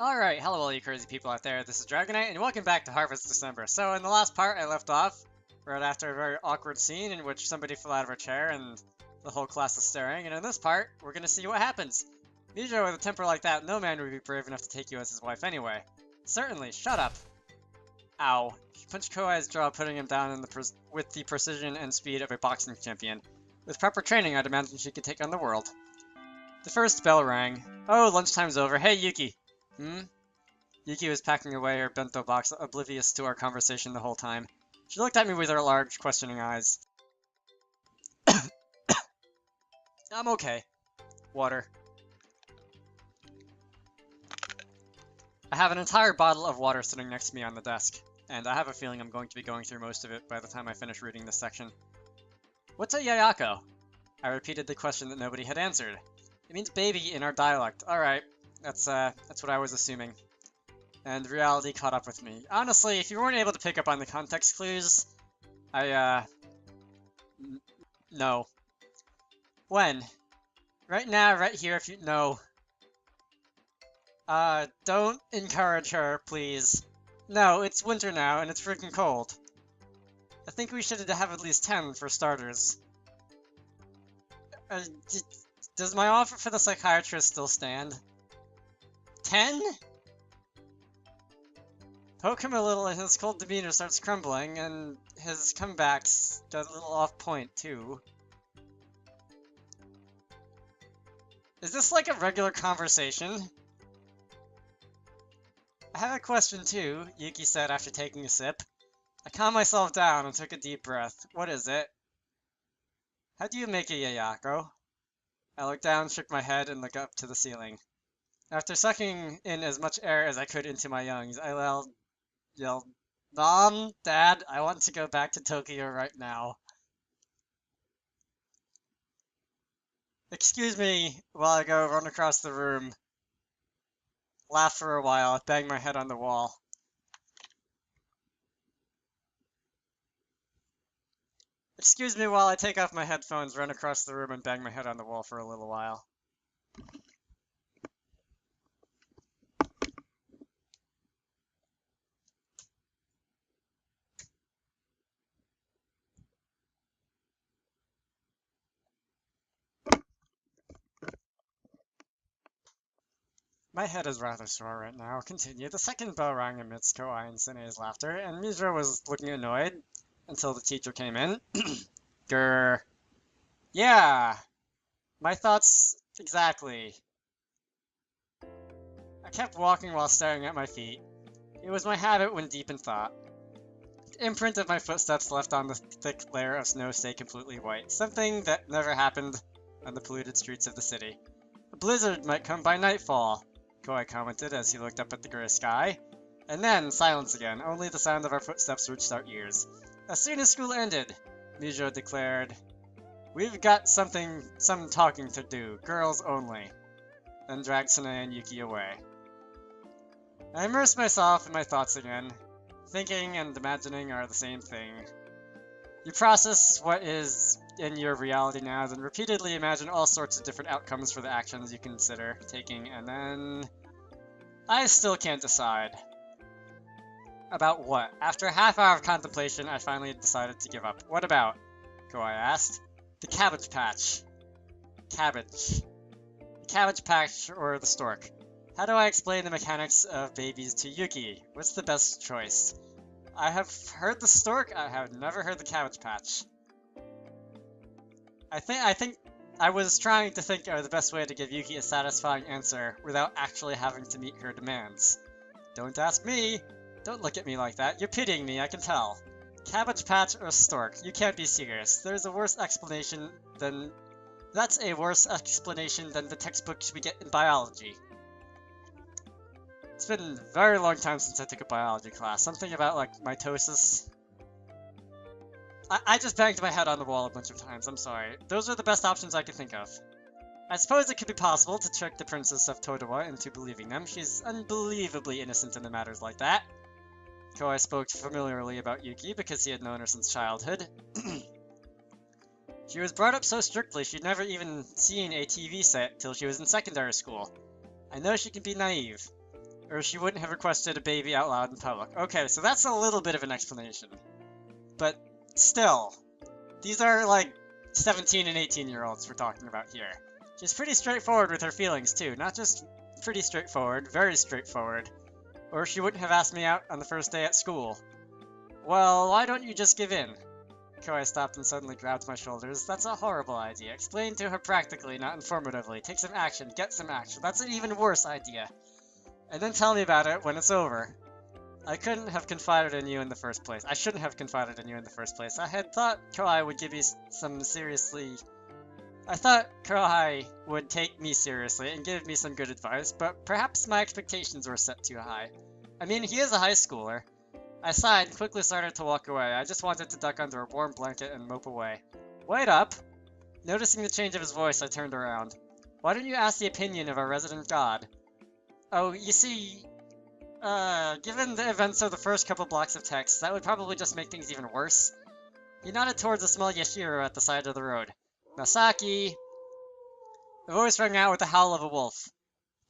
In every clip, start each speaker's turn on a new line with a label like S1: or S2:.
S1: Alright, hello all you crazy people out there, this is Dragonite, and welcome back to Harvest December. So in the last part I left off, right after a very awkward scene in which somebody fell out of her chair and the whole class is staring, and in this part, we're gonna see what happens. Mijo, with a temper like that, no man would be brave enough to take you as his wife anyway. Certainly, shut up. Ow. She punched Koai's jaw, putting him down with the precision and speed of a boxing champion. With proper training, I'd imagine she could take on the world. The first bell rang. Oh, lunchtime's over. Hey, Yuki. Hmm? Yuki was packing away her bento box, oblivious to our conversation the whole time. She looked at me with her large, questioning eyes. I'm okay. Water. I have an entire bottle of water sitting next to me on the desk, and I have a feeling I'm going to be going through most of it by the time I finish reading this section. What's a yayako? I repeated the question that nobody had answered. It means baby in our dialect. Alright, that's what I was assuming. And reality caught up with me. Honestly, if you weren't able to pick up on the context clues, no. When? Right now, right here, if you- no. Don't encourage her, please. No, it's winter now, and it's freaking cold. I think we should have at least 10 for starters. Does my offer for the psychiatrist still stand? 10? Poke him a little and his cold demeanor starts crumbling, and his comebacks get a little off point, too. Is this like a regular conversation? I have a question too, Yuki said after taking a sip. I calmed myself down and took a deep breath. What is it? How do you make a yayako? I looked down, shook my head, and looked up to the ceiling. After sucking in as much air as I could into my lungs, I yelled, Mom, Dad, I want to go back to Tokyo right now. Excuse me while I go run across the room. Laugh for a while, bang my head on the wall. Excuse me while I take off my headphones, run across the room, and bang my head on the wall for a little while. My head is rather sore right now. Continue. The second bell rang amidst Koai and Sine's laughter, and Mizra was looking annoyed until the teacher came in. Grr. Yeah. My thoughts exactly. I kept walking while staring at my feet. It was my habit when deep in thought. The imprint of my footsteps left on the thick layer of snow stayed completely white, something that never happened on the polluted streets of the city. A blizzard might come by nightfall, Koi commented as he looked up at the gray sky. And then, silence again, only the sound of our footsteps reached our ears. As soon as school ended, Mijo declared, We've got some talking to do, girls only, then dragged Sune and Yuki away. I immersed myself in my thoughts again. Thinking and imagining are the same thing. You process what is in your reality now, then repeatedly imagine all sorts of different outcomes for the actions you consider taking, and then... I still can't decide. About what? After a half hour of contemplation, I finally decided to give up. What about? Koi asked. The Cabbage Patch. Cabbage. The Cabbage Patch or the Stork. How do I explain the mechanics of babies to Yuki? What's the best choice? I have heard the Stork, I have never heard the Cabbage Patch. I think I was trying to think of the best way to give Yuki a satisfying answer without actually having to meet her demands. Don't ask me! Don't look at me like that, you're pitying me, I can tell. Cabbage Patch or Stork, you can't be serious. There's a worse explanation than... That's a worse explanation than the textbooks we get in biology. It's been a very long time since I took a biology class. Something about, like, mitosis. I just banged my head on the wall a bunch of times, I'm sorry. Those are the best options I could think of. I suppose it could be possible to trick the Princess of Todowa into believing them. She's unbelievably innocent in the matters like that. Koai spoke familiarly about Yuki because he had known her since childhood. She was brought up so strictly she'd never even seen a TV set till she was in secondary school. I know she can be naive. or she wouldn't have requested a baby out loud in public. Okay, so that's a little bit of an explanation. But still, these are like 17 and 18-year-olds we're talking about here. She's pretty straightforward with her feelings too, not just pretty straightforward, very straightforward. Or she wouldn't have asked me out on the first day at school. Well, why don't you just give in? Koi stopped and suddenly grabbed my shoulders. That's a horrible idea. Explain to her practically, not informatively. Take some action. Get some action. That's an even worse idea. And then tell me about it when it's over. I couldn't have confided in you in the first place. I shouldn't have confided in you in the first place. I had thought Koi would give you some seriously... I thought Koi would take me seriously and give me some good advice, but perhaps my expectations were set too high. I mean, he is a high schooler. I sighed and quickly started to walk away. I just wanted to duck under a warm blanket and mope away. Wait up! Noticing the change of his voice, I turned around. Why don't you ask the opinion of our resident god? Oh, you see, given the events of the first couple blocks of text, that would probably just make things even worse. He nodded towards a small yashiro at the side of the road. Masaki! The voice rang out with the howl of a wolf.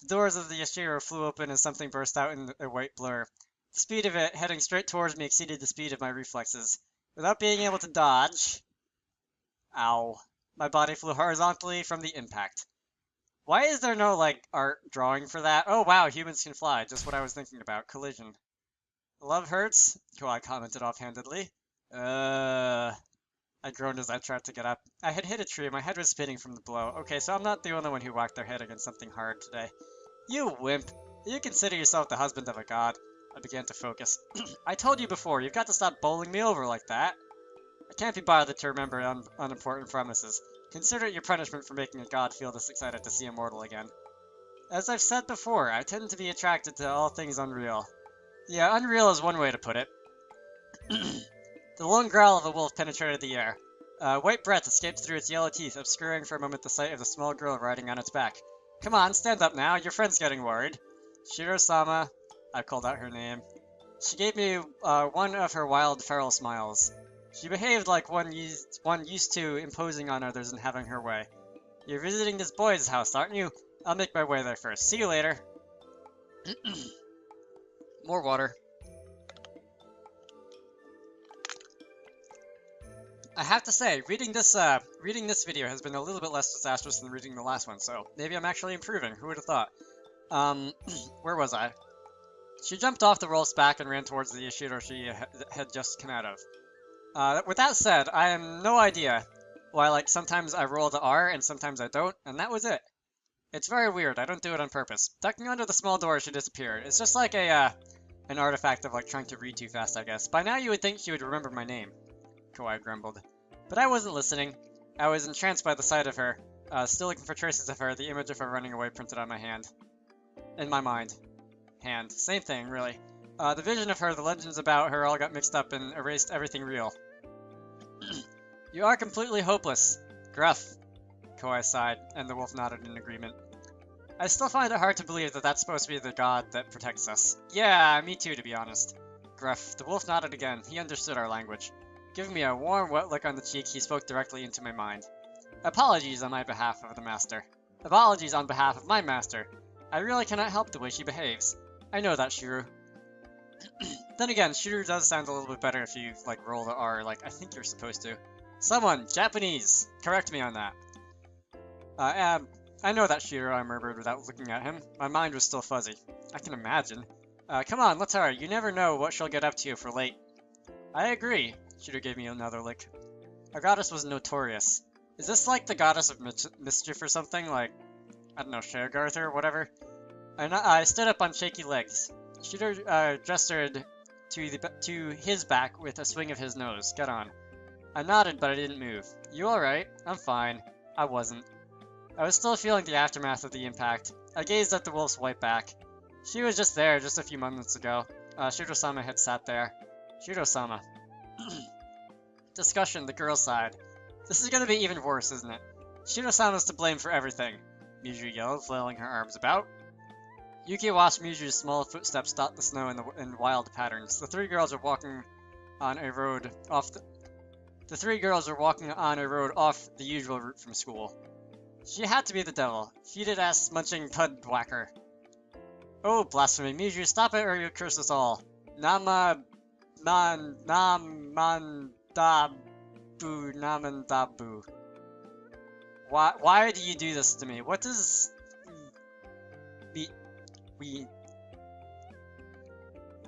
S1: The doors of the yashiro flew open and something burst out in a white blur. The speed of it, heading straight towards me, exceeded the speed of my reflexes. Without being able to dodge... Ow. My body flew horizontally from the impact. Why is there no, like, art drawing for that? Oh wow, humans can fly, just what I was thinking about. Collision. Love hurts? Koi commented offhandedly. I groaned as I tried to get up. I had hit a tree, my head was spinning from the blow. Okay, so I'm not the only one who whacked their head against something hard today. You wimp! You consider yourself the husband of a god. I began to focus. I told you before, you've got to stop bowling me over like that. I can't be bothered to remember unimportant promises. Consider it your punishment for making a god feel this excited to see a mortal again. As I've said before, I tend to be attracted to all things unreal. Yeah, unreal is one way to put it. The long growl of a wolf penetrated the air. White breath escaped through its yellow teeth, obscuring for a moment the sight of the small girl riding on its back. Come on, stand up now, your friend's getting worried. Shiro-sama, I called out her name. She gave me one of her wild, feral smiles. She behaved like one used to imposing on others and having her way. You're visiting this boy's house, aren't you? I'll make my way there first. See you later. More water. I have to say, reading this video has been a little bit less disastrous than reading the last one, so maybe I'm actually improving. Who would have thought? Where was I? She jumped off the wolf's back and ran towards the yashiro she had just come out of. With that said, I have no idea why, like, sometimes I roll the R and sometimes I don't, and that was it. It's very weird. I don't do it on purpose. Ducking under the small door, she disappeared. It's just like an artifact of, like, trying to read too fast, I guess. By now you would think she would remember my name, Koi grumbled. But I wasn't listening. I was entranced by the sight of her. Still looking for traces of her, the image of her running away printed on my hand. In my mind. Hand. Same thing, really. The vision of her, the legends about her all got mixed up and erased everything real. You are completely hopeless. Gruff. Koi sighed, and the wolf nodded in agreement. I still find it hard to believe that that's supposed to be the god that protects us. Yeah, me too, to be honest. Gruff. The wolf nodded again. He understood our language. Giving me a warm, wet look on the cheek, he spoke directly into my mind. Apologies on my behalf of the master. Apologies on behalf of my master. I really cannot help the way she behaves. I know that, Shiru. Then again, Shiru does sound a little bit better if you, like, roll the R, like I think you're supposed to. Someone! Japanese! Correct me on that. I know that, Shiru, I murmured without looking at him. My mind was still fuzzy. I can imagine. Come on, let's hurry. You never know what she'll get up to if we're late. I agree. Shiru gave me another lick. Our goddess was notorious. Is this like the goddess of mischief or something? Like, I don't know, Shergarth or whatever? I stood up on shaky legs. Shiru gestured to his back with a swing of his nose. Get on. I nodded, but I didn't move. You alright? I'm fine. I wasn't. I was still feeling the aftermath of the impact. I gazed at the wolf's white back. She was just there just a few moments ago. Shiro-sama had sat there. Shiro-sama. Discussion, the girl's side. This is gonna be even worse, isn't it? Shiro-sama's to blame for everything. Miju yelled, flailing her arms about. Yuki watched Miju's small footsteps dot the snow in wild patterns. The three girls were walking on a road off the usual route from school. She had to be the devil. Feated ass munching pud whacker. Oh, blasphemy, Miju, stop it or you'll curse us all. Namandabu. Why do you do this to me? What does... we...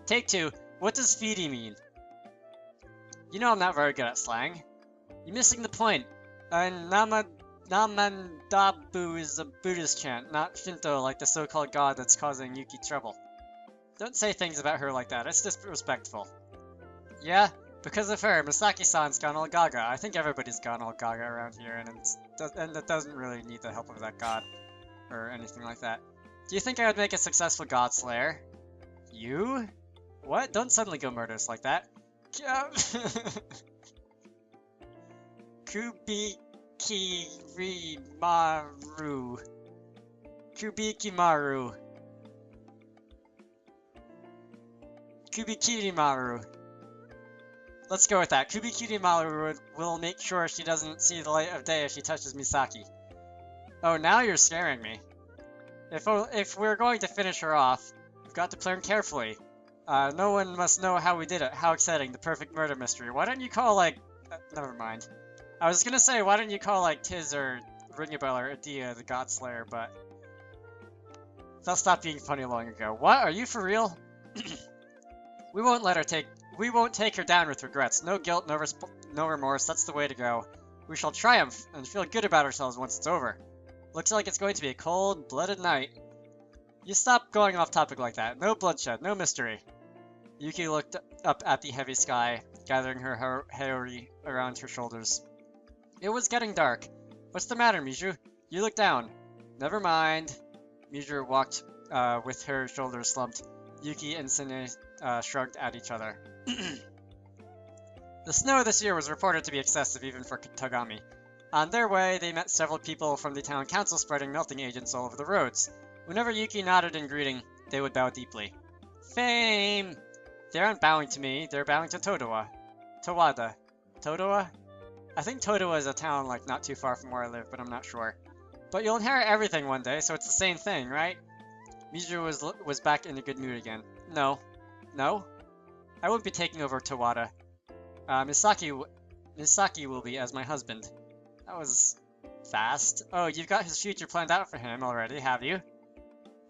S1: Take two. What does feedy mean? You know I'm not very good at slang. You're missing the point. Namandabu is a Buddhist chant, not Shinto like the so-called god that's causing Yuki trouble. Don't say things about her like that, it's disrespectful. Yeah, because of her, Misaki-san's gone all gaga. I think everybody's gone all gaga around here, and it doesn't really need the help of that god, or anything like that. Do you think I would make a successful god slayer? You? What? Don't suddenly go murderous like that. Kubikirimaru. Kubikimaru. Kubikirimaru. Let's go with that. Kubikirimaru will make sure she doesn't see the light of day if she touches Misaki. Oh, now you're scaring me. If we're going to finish her off, we've got to plan carefully. No one must know how we did it. How exciting. The perfect murder mystery. Why don't you call, like... never mind. I was gonna say, why don't you call, like, Tiz or Ringabel or Adia the God Slayer, but... that stopped being funny long ago. What? Are you for real? We won't take her down with regrets. No guilt, no remorse. That's the way to go. We shall triumph and feel good about ourselves once it's over. Looks like it's going to be a cold-blooded night. You stop going off topic like that. No bloodshed, no mystery. Yuki looked up at the heavy sky, gathering her hair around her shoulders. It was getting dark. What's the matter, Miju? You look down. Never mind. Miju walked with her shoulders slumped. Yuki and Sine shrugged at each other. The snow this year was reported to be excessive even for Tagami. On their way, they met several people from the town council spreading melting agents all over the roads. Whenever Yuki nodded in greeting, they would bow deeply. Fame! They aren't bowing to me, they're bowing to Towada. Todowa? I think Todowa is a town, like, not too far from where I live, but I'm not sure. But you'll inherit everything one day, so it's the same thing, right? Miju was back in a good mood again. No. No? I won't be taking over Towada. Misaki will be as my husband. That was fast. Oh, you've got his future planned out for him already, have you?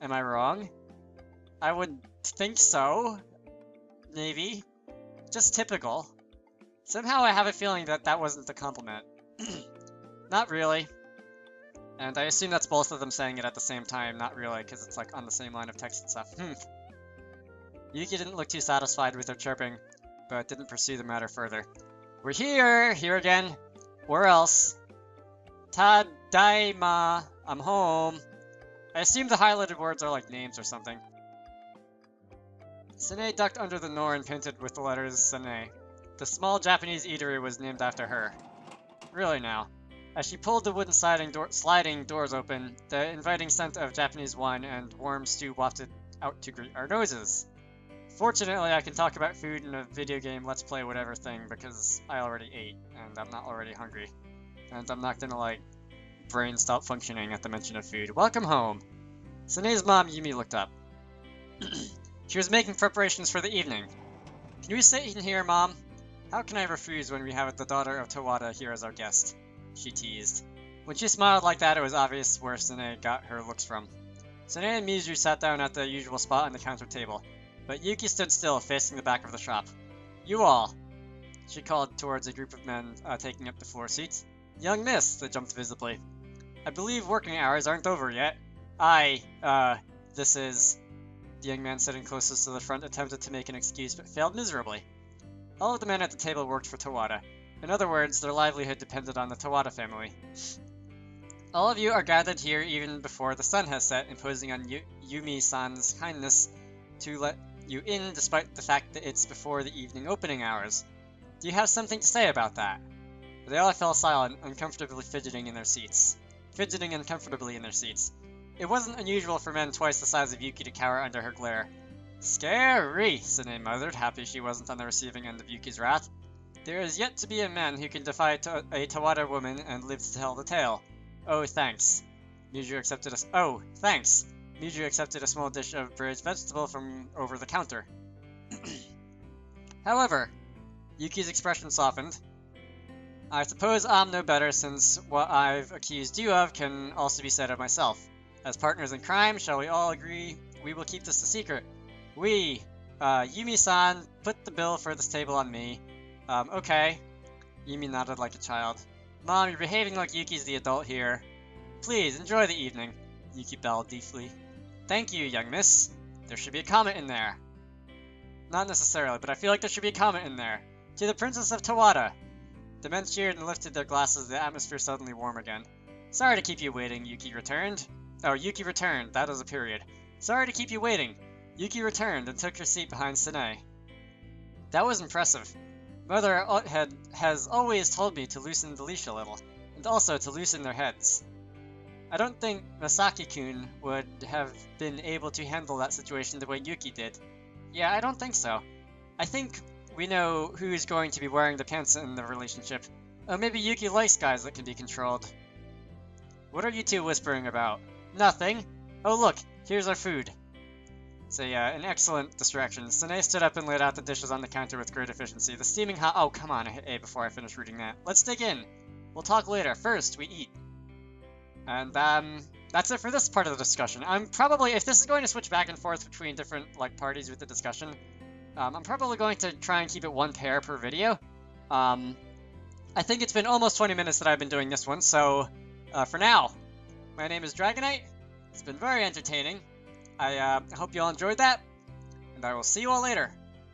S1: Am I wrong? I would think so. Maybe. Just typical. Somehow I have a feeling that that wasn't a compliment. Not really. And I assume that's both of them saying it at the same time, not really, because it's like on the same line of text and stuff. Yuki didn't look too satisfied with their chirping, but didn't pursue the matter further. We're here! Here again! Where else? Tadaima! I'm home! I assume the highlighted words are like names or something. Sine ducked under the Norn painted with the letters Sine. The small Japanese eatery was named after her. Really now. As she pulled the wooden sliding doors open, the inviting scent of Japanese wine and warm stew wafted out to greet our noses. Fortunately, I can talk about food in a video game Let's Play whatever thing because I already ate, and I'm not already hungry. And I'm not gonna, like, brain stop functioning at the mention of food. Welcome home! Sine's mom, Yumi, looked up. She was making preparations for the evening. Can we sit in here, Mom? How can I refuse when we have the daughter of Towada here as our guest? She teased. When she smiled like that, it was obvious where Sine got her looks from. Sine and Miju sat down at the usual spot on the counter table, but Yuki stood still, facing the back of the shop. You all! She called towards a group of men taking up the floor seats. Young miss, they jumped visibly. I believe working hours aren't over yet. This is... The young man sitting closest to the front attempted to make an excuse, but failed miserably. All of the men at the table worked for Towada. In other words, their livelihood depended on the Towada family. All of you are gathered here even before the sun has set, imposing on Yumi-san's kindness to let you in despite the fact that it's before the evening opening hours. Do you have something to say about that? They all fell silent, uncomfortably fidgeting uncomfortably in their seats. It wasn't unusual for men twice the size of Yuki to cower under her glare. Scary, Sine muttered, happy she wasn't on the receiving end of Yuki's wrath. There is yet to be a man who can defy a Towada woman and live to tell the tale. Oh, thanks. Miju accepted us. Oh, thanks. Miju accepted a small dish of braised vegetable from over the counter. However, Yuki's expression softened. I suppose I'm no better, since what I've accused you of can also be said of myself. As partners in crime, shall we all agree we will keep this a secret? We, Yumi-san, put the bill for this table on me. Okay. Yumi nodded like a child. Mom, you're behaving like Yuki's the adult here. Please, enjoy the evening. Yuki bowed deeply. Thank you, young miss. There should be a comment in there. Not necessarily, but I feel like there should be a comment in there. To the Princess of Tawada. The men cheered and lifted their glasses, the atmosphere suddenly warm again. Sorry to keep you waiting, Yuki returned. Oh, Yuki returned, that is a period. Sorry to keep you waiting. Yuki returned and took her seat behind Sine. That was impressive. Mother has always told me to loosen the leash a little, and also to loosen their heads. I don't think Masaki-kun would have been able to handle that situation the way Yuki did. Yeah, I don't think so. I think we know who's going to be wearing the pants in the relationship. Oh, maybe Yuki likes guys that can be controlled. What are you two whispering about? Nothing. Oh look, here's our food. So yeah, an excellent distraction. Sine stood up and laid out the dishes on the counter with great efficiency. The steaming hot— oh, come on, I hit A before I finish reading that. Let's dig in. We'll talk later. First, we eat. And, that's it for this part of the discussion. I'm probably, if this is going to switch back and forth between different, like, parties with the discussion, I'm probably going to try and keep it one pair per video. I think it's been almost 20 minutes that I've been doing this one, so, for now, my name is Dragonite. It's been very entertaining. I hope you all enjoyed that, and I will see you all later.